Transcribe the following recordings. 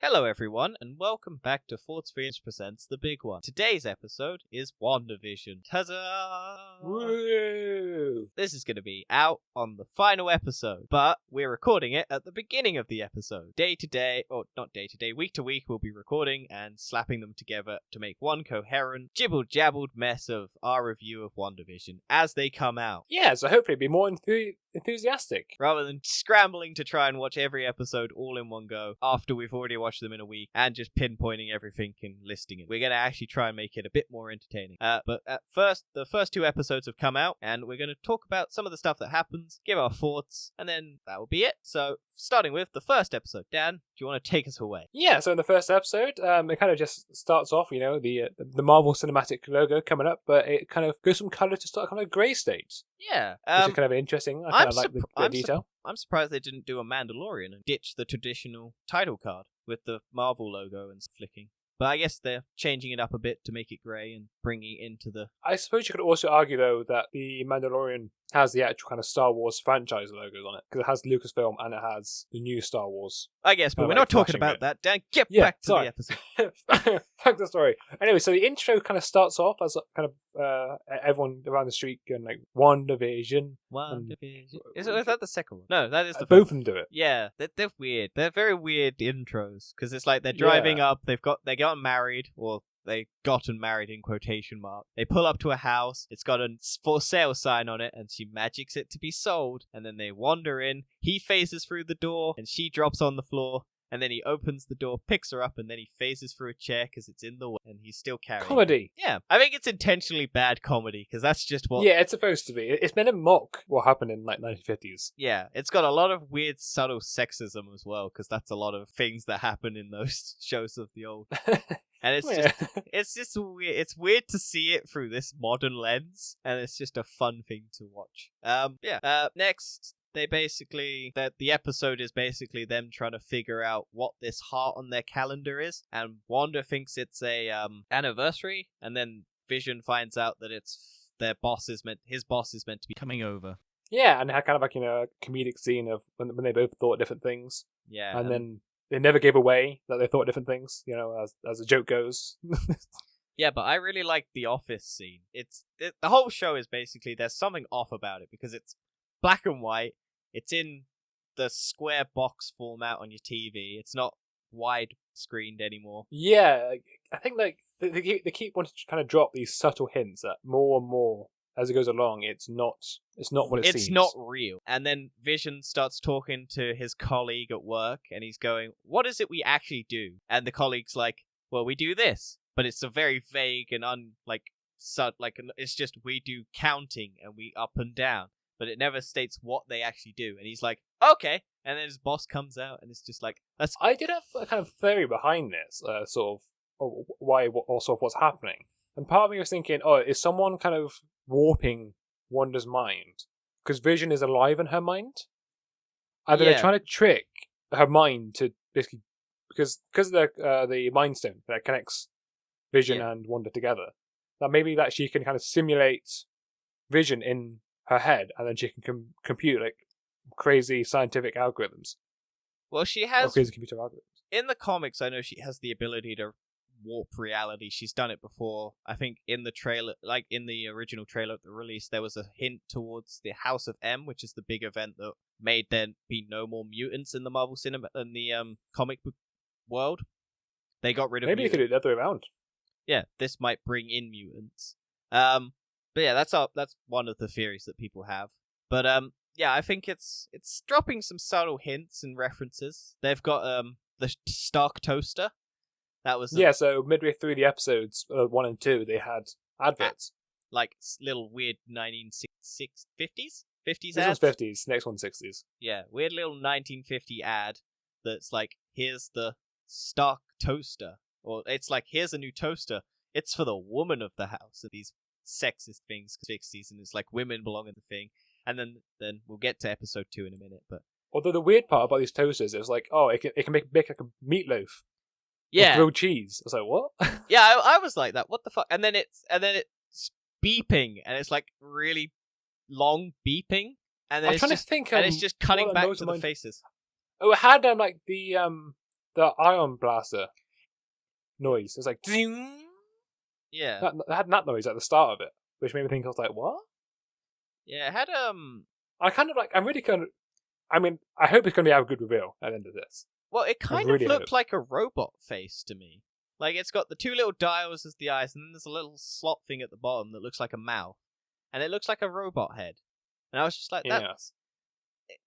Hello everyone, and welcome back to Thoughts Feelings Presents The Big One. Today's episode is WandaVision. Ta-da! Woo! This is going to be out on the final episode, but we're recording it at the beginning of the episode. Week to week we'll be recording and slapping them together to make one coherent, jibble-jabbled mess of our review of WandaVision as they come out. Yeah, so hopefully it'll be more enthusiastic. Rather than scrambling to try and watch every episode all in one go after we've already watched them in a week and just pinpointing everything and listing it. We're going to actually try and make it a bit more entertaining. But at first, the first two episodes have come out, and we're going to talk about some of the stuff that happens, give our thoughts, and then that will be it. So, starting with the first episode. Dan, do you want to take us away? Yeah, so in the first episode, it kind of just starts off, the Marvel Cinematic logo coming up, but it kind of goes from colour to start kind of grey state. Yeah. Which is kind of interesting. I kind of like the detail. I'm surprised they didn't do a Mandalorian and ditch the traditional title card with the Marvel logo and flicking. But I guess they're changing it up a bit to make it grey and bringing it into the... I suppose you could also argue, though, that the Mandalorian has the actual kind of Star Wars franchise logos on it, because it has Lucasfilm and it has the new Star Wars. I guess, but we're not talking about that. Dan, get back to the episode. Back to the story. Anyway, so the intro kind of starts off as kind of everyone around the street going like, WandaVision. Is that the second one? No, that is the both of them do it. Yeah, they're weird. They're very weird intros, because it's like they're driving up, they got married, or they gotten married in quotation mark. They pull up to a house, it's got a for sale sign on it, and she magics it to be sold, and then they wander in, he phases through the door, and she drops on the floor, and then he opens the door, picks her up, and then he phases through a chair because it's in the way, and he's still carrying comedy. Her. Yeah, I think it's intentionally bad comedy, because that's just what... Yeah, it's supposed to be. It's meant to mock what happened in like 1950s. Yeah, it's got a lot of weird, subtle sexism as well, because that's a lot of things that happen in those shows of the old... And it's just weird. It's weird to see it through this modern lens, and it's just a fun thing to watch. Next, the episode is basically them trying to figure out what this heart on their calendar is, and Wanda thinks it's a anniversary, and then Vision finds out that it's his boss is meant to be coming over. Yeah, and they had kind of like a comedic scene of when they both thought different things. Yeah, and then they never gave away that they thought different things, as the joke goes. Yeah, but I really like the office scene. The whole show is basically, there's something off about it, because it's black and white, it's in the square box format on your TV, it's not wide screened anymore. Yeah, I think like they keep wanting to kind of drop these subtle hints that more and more as it goes along, it's not what it seems. It's not real. And then Vision starts talking to his colleague at work, and he's going, what is it we actually do? And the colleague's like, well, we do this. But it's a very vague and it's just we do counting and we up and down. But it never states what they actually do. And he's like, okay. And then his boss comes out, and it's just like, that's... I did have a kind of theory behind this, sort of what's happening. And part of me was thinking, is someone kind of warping Wanda's mind? Because Vision is alive in her mind? Either they're trying to trick her mind to basically... Because of the Mind Stone that connects Vision and Wanda together, that maybe that she can kind of simulate Vision in her head, and then she can compute like crazy scientific algorithms. Well, she has... crazy computer algorithms. In the comics, I know she has the ability to warp reality. She's done it before. I think in the trailer, like in the original trailer of the release, there was a hint towards the House of M, which is the big event that made there be no more mutants in the Marvel cinema in the comic book world. They got rid of maybe mutants. You could do it the other way around. Yeah, this might bring in mutants. But yeah, that's one of the theories that people have. But yeah, I think it's dropping some subtle hints and references. They've got the Stark toaster. That was so midway through the episodes 1 and 2, they had adverts, like little weird 1950s This ads. one's 50s, next one's 60s. Yeah, weird little 1950 ad that's like, here's the Stark toaster, or it's like, here's a new toaster. It's for the woman of the house. So these sexist things, 60s, and it's like women belong in the thing. And then we'll get to episode 2 in a minute. But although the weird part about these toasters is like, it can make like a meatloaf. Yeah, with grilled cheese. I was like, what? Yeah, I was like that. What the fuck? And then it's beeping, and it's like really long beeping, and then it's just cutting back to the faces. Oh, it had like the the ion blaster noise. It's like, ding! Yeah. That had that noise at the start of it, which made me think, I was like, what? Yeah, it had I kind of like, I'm really kind of, I mean, I hope it's going to be a good reveal at the end of this. well, it kind really of looked hope. like a robot face to me. Like, it's got the two little dials as the eyes, and then there's a little slot thing at the bottom that looks like a mouth. And it looks like a robot head. And I was just like, that's...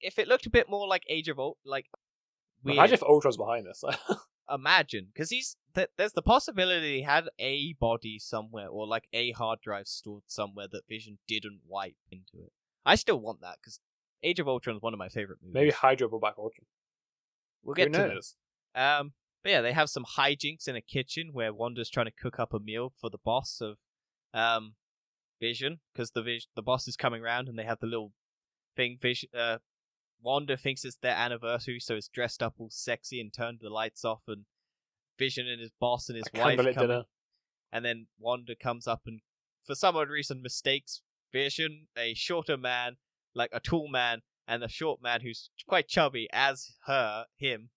If it looked a bit more like Age of Ultron, like, weird... Imagine if Ultron's behind this. Imagine. Because there's the possibility he had a body somewhere, or like a hard drive stored somewhere that Vision didn't wipe into it. I still want that, because Age of Ultron is one of my favorite movies. Maybe Hydra brought back Ultron. We'll get to this. But yeah, they have some hijinks in a kitchen where Wanda's trying to cook up a meal for the boss of Vision, because the boss is coming around and they have the little thing. Wanda thinks it's their anniversary, so it's dressed up all sexy and turned the lights off, and Vision and his boss and his wife come in, and then Wanda comes up and, for some odd reason, mistakes Vision, a shorter man, like a tall man, and a short man who's quite chubby, as him.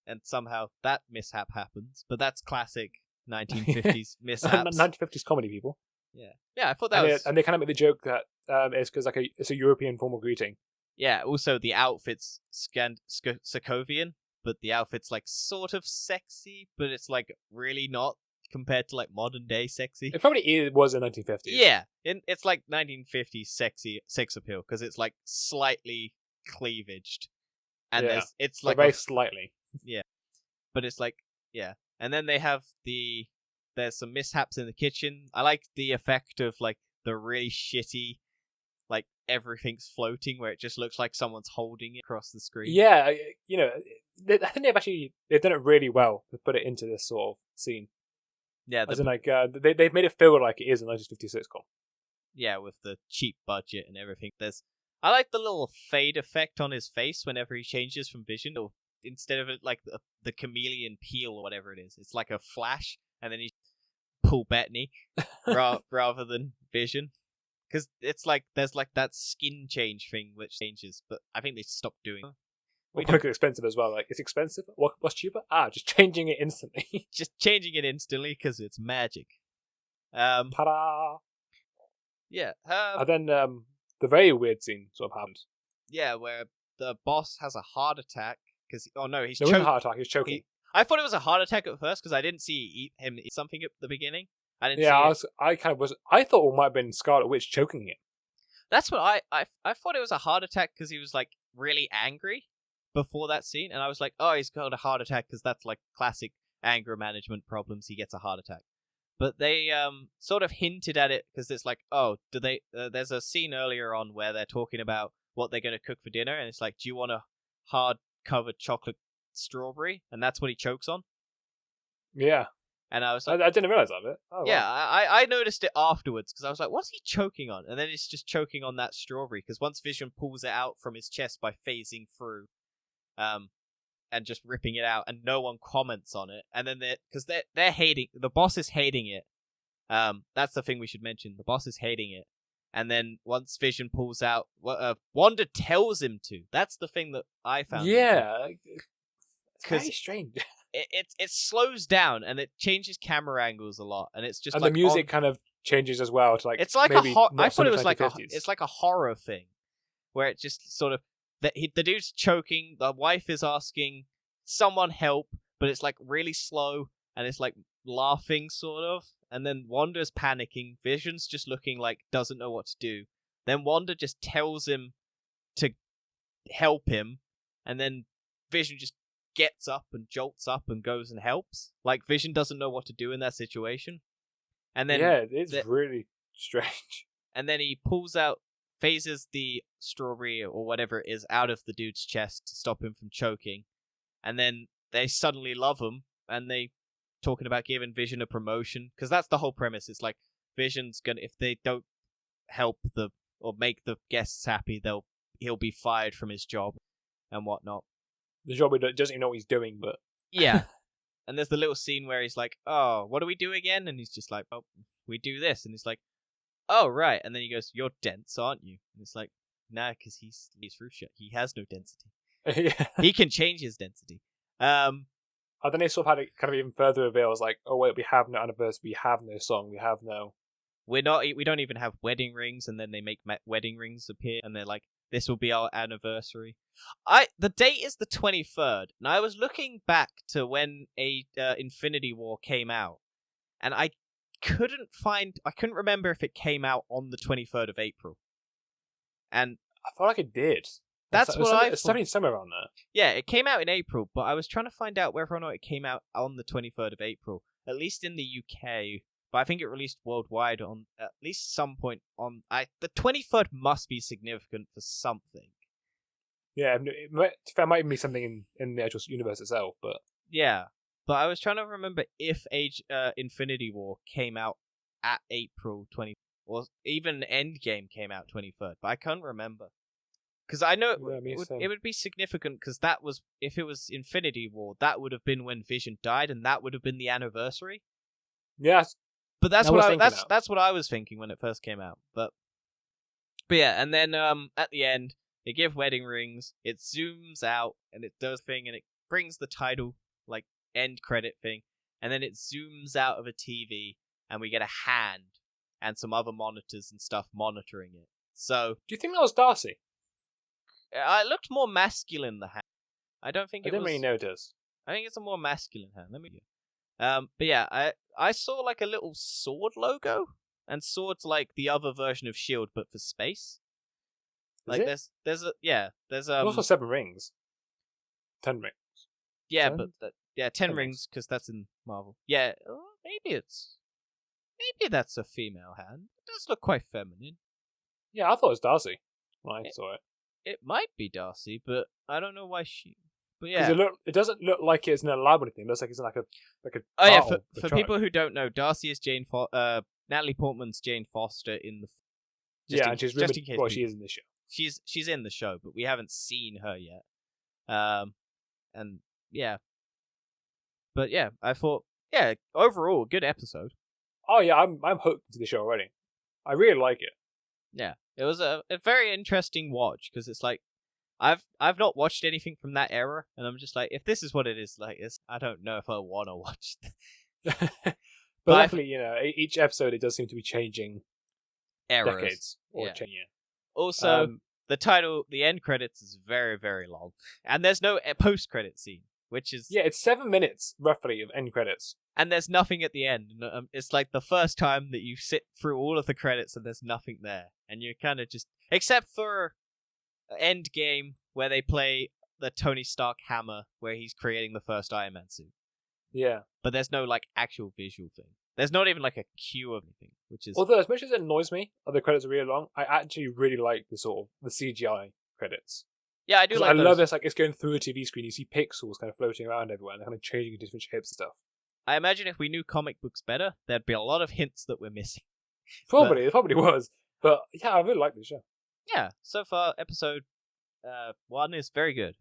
And somehow that mishap happens. But that's classic 1950s mishaps. 1950s comedy, people. Yeah. Yeah, I thought that was... And they kind of make the joke that it's because it's a European formal greeting. Yeah, also the outfit's Sokovian, but the outfit's like sort of sexy, but it's like really not compared to like modern day sexy. It probably was in 1950s. Yeah, it's like 1950s sexy sex appeal, because it's like slightly cleavaged. And it's like... very slightly. Yeah, but it's like, yeah. And then they have there's some mishaps in the kitchen. I like the effect of like the really shitty, like everything's floating, where it just looks like someone's holding it across the screen. Yeah, you know, I think they've done it really well to put it into this sort of scene. Yeah, as in like they've made it feel like it is a 1950s sitcom. Yeah, with the cheap budget and everything. I like the little fade effect on his face whenever he changes from Vision, or instead of it like the chameleon peel or whatever it is, it's like a flash, and then he Paul Bettany rather than Vision, because it's like there's like that skin change thing which changes, but I think they stopped doing it. It's expensive as well. Like, it's expensive. What's cheaper? Just changing it instantly. Just changing it instantly because it's magic. Ta-da! Yeah. And then the very weird scene sort of happened. Yeah, where the boss has a heart attack. He's choking. A heart attack. He's choking. I thought it was a heart attack at first because I didn't see him eat something at the beginning. I thought it might have been Scarlet Witch choking him. That's what I thought it was a heart attack because he was like really angry before that scene, and I was like, oh, he's got a heart attack because that's like classic anger management problems. He gets a heart attack. But they sort of hinted at it because it's like, oh, do they? There's a scene earlier on where they're talking about what they're going to cook for dinner, and it's like, do you want a hard covered chocolate strawberry? And that's what he chokes on. Yeah. And I was like, I didn't realize that bit. Oh, yeah, wow. I noticed it afterwards because I was like, what's he choking on? And then it's just choking on that strawberry because once Vision pulls it out from his chest by phasing through, and just ripping it out, and no one comments on it, and then they're hating, the boss is hating it. That's the thing we should mention. The boss is hating it. And then once Vision pulls out, Wanda tells him to. That's the thing that I found. Yeah, it's very strange. It slows down and it changes camera angles a lot, and it's just and like the music kind of changes as well. To like it's like maybe I thought it was like it's like a horror thing, where it just sort of the dude's choking, the wife is asking someone help, but it's like really slow and it's like laughing sort of. And then Wanda's panicking. Vision's just looking like doesn't know what to do. Then Wanda just tells him to help him. And then Vision just gets up and jolts up and goes and helps. Like Vision doesn't know what to do in that situation. And then yeah, it's really strange. And then he pulls out, phases the strawberry or whatever it is out of the dude's chest to stop him from choking. And then they suddenly love him and they talking about giving Vision a promotion, because that's the whole premise. It's like Vision's gonna, if they don't help or make the guests happy, he'll be fired from his job and whatnot. The job he doesn't even know what he's doing, but yeah. And there's the little scene where he's like, "Oh, what do we do again?" And he's just like, "Oh, we do this." And he's like, "Oh, right." And then he goes, "You're dense, aren't you?" And it's like, "Nah, because he's through shit. He has no density. yeah. He can change his density." then they sort of had it kind of even further reveals, like, oh wait, we have no anniversary, we have no song, we have no. We don't even have wedding rings, and then they make wedding rings appear, and they're like, this will be our anniversary. The date is the 23rd, and I was looking back to when Infinity War came out, and I couldn't remember if it came out on the 23rd of April. And I felt like it did. That's it's somewhere around there. Yeah, it came out in April, but I was trying to find out whether or not it came out on the 23rd of April, at least in the UK. But I think it released worldwide on at least some point on. The 23rd must be significant for something. Yeah, it might even be something in the actual universe itself, but yeah. But I was trying to remember if Infinity War came out at April 20, or even Endgame came out 23rd, but I can't remember. Because I know it would be significant, because if it was Infinity War, that would have been when Vision died, and that would have been the anniversary. Yes. But that's what I was thinking when it first came out. But yeah, and then at the end they give wedding rings. It zooms out and it does thing, and it brings the title like end credit thing, and then it zooms out of a TV, and we get a hand and some other monitors and stuff monitoring it. So, do you think that was Darcy? It looked more masculine, the hand. I don't think I didn't really notice. I think it's a more masculine hand. Let me. But yeah, I saw like a little sword logo, and sword's like the other version of shield, but for space. Like there's also 7 rings, 10 rings. Yeah, 10? But 10 rings because that's in Marvel. Yeah, maybe that's a female hand. It does look quite feminine. Yeah, I thought it was Darcy when I saw it. It might be Darcy, but I don't know why she. But yeah, it doesn't look like it's in a lab or anything. It looks like it's in like a. Oh yeah, for people who don't know, Darcy is Natalie Portman's Jane Foster in the. And she's rumored. Well, she is in the show. She's in the show, but we haven't seen her yet. And yeah, but yeah, I thought overall good episode. Oh yeah, I'm hooked into the show already. I really like it. Yeah, it was a very interesting watch, because it's like I've not watched anything from that era, and I'm just like, if this is what it is like, I don't know if I want to watch. But definitely, each episode it does seem to be changing eras. Decades or yeah. changing. Also, the end credits is very, very long, and there's no post credit scene, which is it's 7 minutes roughly of end credits. And there's nothing at the end. It's like the first time that you sit through all of the credits and there's nothing there. And you're kind of just... Except for Endgame, where they play the Tony Stark hammer, where he's creating the first Iron Man suit. Yeah. But there's no, like, actual visual thing. There's not even, like, a cue of anything, which is... Although, as much as it annoys me, the credits are really long, I actually really like the CGI credits. Yeah, I do like those. I love this, like, it's going through a TV screen, you see pixels kind of floating around everywhere, and they're kind of changing in different shapes and stuff. I imagine if we knew comic books better, there'd be a lot of hints that we're missing. It probably was. But yeah, I really like this show. Yeah, so far episode 1 is very good.